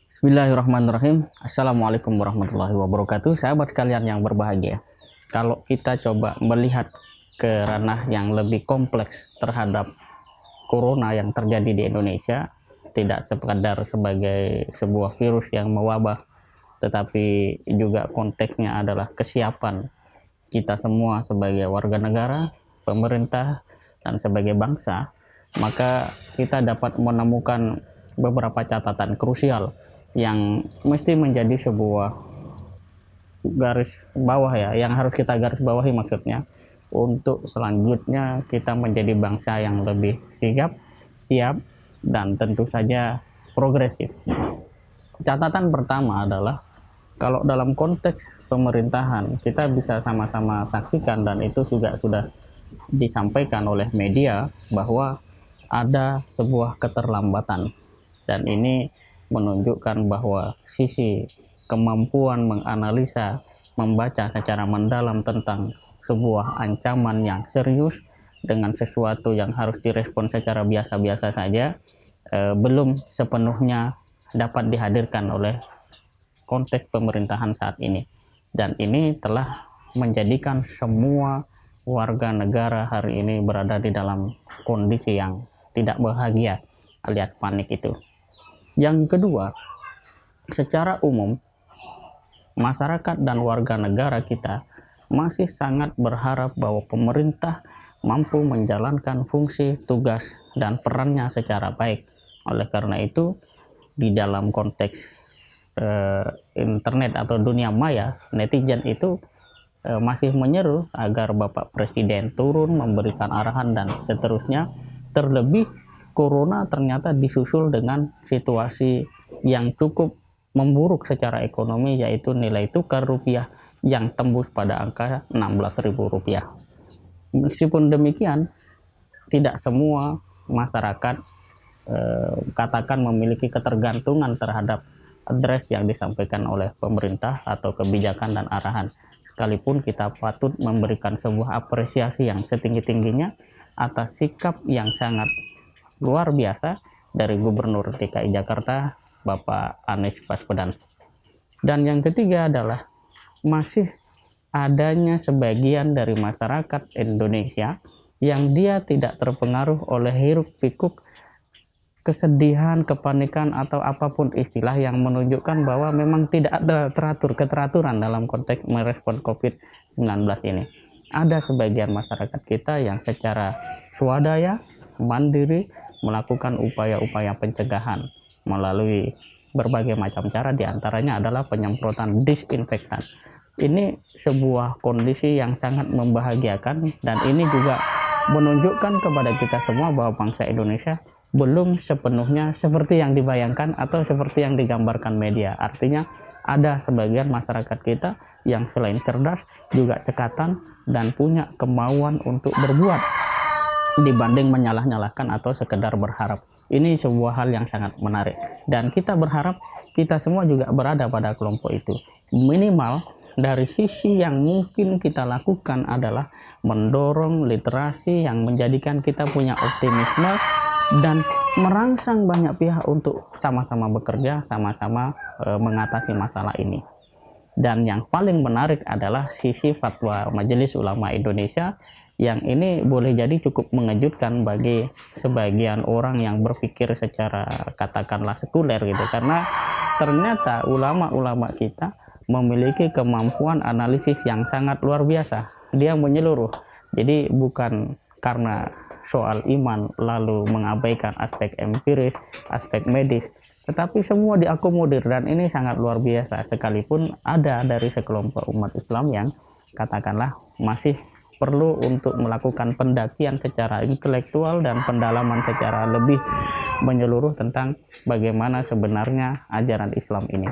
Bismillahirrahmanirrahim. Assalamualaikum warahmatullahi wabarakatuh. Sahabat sekalian yang berbahagia. Kalau kita coba melihat ke ranah yang lebih kompleks terhadap corona yang terjadi di Indonesia, tidak sekadar sebagai sebuah virus yang mewabah, tetapi juga konteksnya adalah kesiapan kita semua sebagai warga negara, pemerintah, dan sebagai bangsa, maka kita dapat menemukan beberapa catatan krusial yang mesti menjadi sebuah garis bawah ya, yang harus kita garis bawahi maksudnya, untuk selanjutnya kita menjadi bangsa yang lebih sigap, siap, dan tentu saja progresif. Catatan pertama adalah kalau dalam konteks pemerintahan kita bisa sama-sama saksikan, dan itu juga sudah disampaikan oleh media, bahwa ada sebuah keterlambatan, dan ini menunjukkan bahwa sisi kemampuan menganalisa, membaca secara mendalam tentang sebuah ancaman yang serius dengan sesuatu yang harus direspon secara biasa-biasa saja, belum sepenuhnya dapat dihadirkan oleh konteks pemerintahan saat ini. Dan ini telah menjadikan semua warga negara hari ini berada di dalam kondisi yang tidak bahagia alias panik itu. Yang kedua, secara umum masyarakat dan warga negara kita masih sangat berharap bahwa pemerintah mampu menjalankan fungsi, tugas, dan perannya secara baik. Oleh karena itu, di dalam konteks internet atau dunia maya, netizen itu masih menyeru agar Bapak Presiden turun memberikan arahan dan seterusnya. Terlebih corona ternyata disusul dengan situasi yang cukup memburuk secara ekonomi, yaitu nilai tukar rupiah yang tembus pada angka Rp16.000. Meskipun demikian, tidak semua masyarakat katakan memiliki ketergantungan terhadap address yang disampaikan oleh pemerintah atau kebijakan dan arahan. Sekalipun kita patut memberikan sebuah apresiasi yang setinggi-tingginya atas sikap yang sangat luar biasa dari Gubernur DKI Jakarta, Bapak Anies Baswedan. Dan yang ketiga adalah masih adanya sebagian dari masyarakat Indonesia yang dia tidak terpengaruh oleh hiruk-pikuk kesedihan, kepanikan, atau apapun istilah yang menunjukkan bahwa memang tidak ada keteraturan dalam konteks merespon COVID-19 ini. Ada sebagian masyarakat kita yang secara swadaya, mandiri, melakukan upaya-upaya pencegahan melalui berbagai macam cara, diantaranya adalah penyemprotan disinfektan. Ini sebuah kondisi yang sangat membahagiakan, dan ini juga menunjukkan kepada kita semua bahwa bangsa Indonesia belum sepenuhnya seperti yang dibayangkan atau seperti yang digambarkan media. Artinya ada sebagian masyarakat kita yang selain cerdas juga cekatan dan punya kemauan untuk berbuat dibanding menyalah-nyalahkan atau sekedar berharap. Ini sebuah hal yang sangat menarik, dan kita berharap kita semua juga berada pada kelompok itu. Minimal dari sisi yang mungkin kita lakukan adalah mendorong literasi yang menjadikan kita punya optimisme dan merangsang banyak pihak untuk sama-sama bekerja, sama-sama mengatasi masalah ini. Dan yang paling menarik adalah sisi fatwa Majelis Ulama Indonesia, yang ini boleh jadi cukup mengejutkan bagi sebagian orang yang berpikir secara katakanlah sekuler gitu, karena ternyata ulama-ulama kita memiliki kemampuan analisis yang sangat luar biasa. Dia menyeluruh, jadi bukan karena soal iman lalu mengabaikan aspek empiris, aspek medis, tetapi semua diakomodir, dan ini sangat luar biasa. Sekalipun ada dari sekelompok umat Islam yang katakanlah masih perlu untuk melakukan pendakian secara intelektual dan pendalaman secara lebih menyeluruh tentang bagaimana sebenarnya ajaran Islam ini.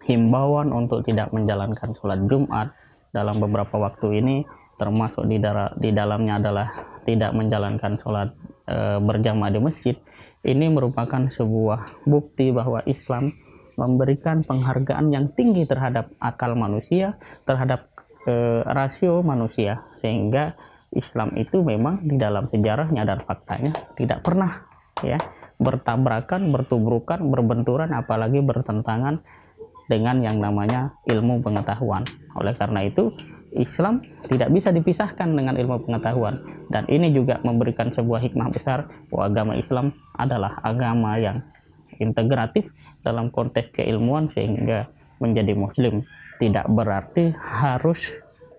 Himbauan untuk tidak menjalankan sholat Jumat dalam beberapa waktu ini, termasuk di dalamnya adalah tidak menjalankan sholat berjamaah di masjid. Ini merupakan sebuah bukti bahwa Islam memberikan penghargaan yang tinggi terhadap akal manusia, terhadap rasio manusia, sehingga Islam itu memang di dalam sejarahnya dan faktanya tidak pernah ya bertabrakan, bertubrukan, berbenturan, apalagi bertentangan dengan yang namanya ilmu pengetahuan. Oleh karena itu, Islam tidak bisa dipisahkan dengan ilmu pengetahuan, dan ini juga memberikan sebuah hikmah besar bahwa agama Islam adalah agama yang integratif dalam konteks keilmuan, sehingga menjadi muslim tidak berarti harus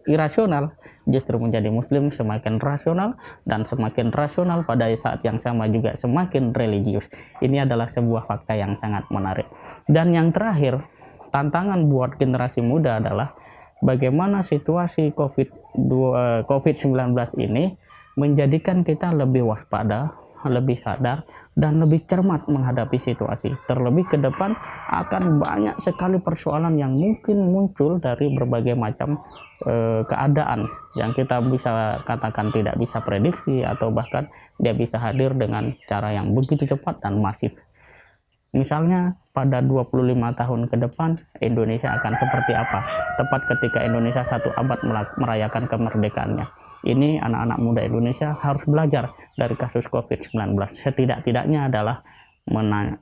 irasional. Justru menjadi muslim semakin rasional, dan semakin rasional pada saat yang sama juga semakin religius. Ini adalah sebuah fakta yang sangat menarik. Dan yang terakhir, tantangan buat generasi muda adalah bagaimana situasi COVID-19 ini menjadikan kita lebih waspada, lebih sadar, dan lebih cermat menghadapi situasi. Terlebih ke depan akan banyak sekali persoalan yang mungkin muncul dari berbagai macam keadaan yang kita bisa katakan tidak bisa prediksi, atau bahkan dia bisa hadir dengan cara yang begitu cepat dan masif. Misalnya pada 25 tahun ke depan Indonesia akan seperti apa, tepat ketika Indonesia 1 abad merayakan kemerdekaannya. Ini anak-anak muda Indonesia harus belajar dari kasus COVID-19. Setidak-tidaknya adalah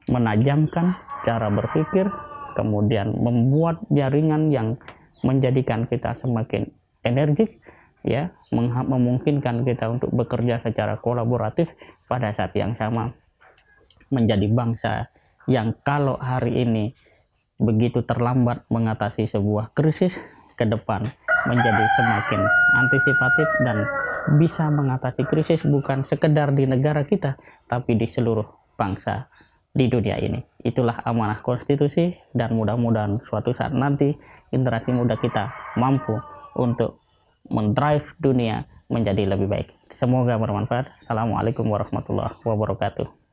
menajamkan cara berpikir, kemudian membuat jaringan yang menjadikan kita semakin energik, ya, memungkinkan kita untuk bekerja secara kolaboratif, pada saat yang sama menjadi bangsa yang kalau hari ini begitu terlambat mengatasi sebuah krisis, ke depan menjadi semakin antisipatif dan bisa mengatasi krisis bukan sekedar di negara kita, tapi di seluruh bangsa di dunia ini. Itulah amanah konstitusi, dan mudah-mudahan suatu saat nanti generasi muda kita mampu untuk mendrive dunia menjadi lebih baik. Semoga bermanfaat. Assalamualaikum warahmatullahi wabarakatuh.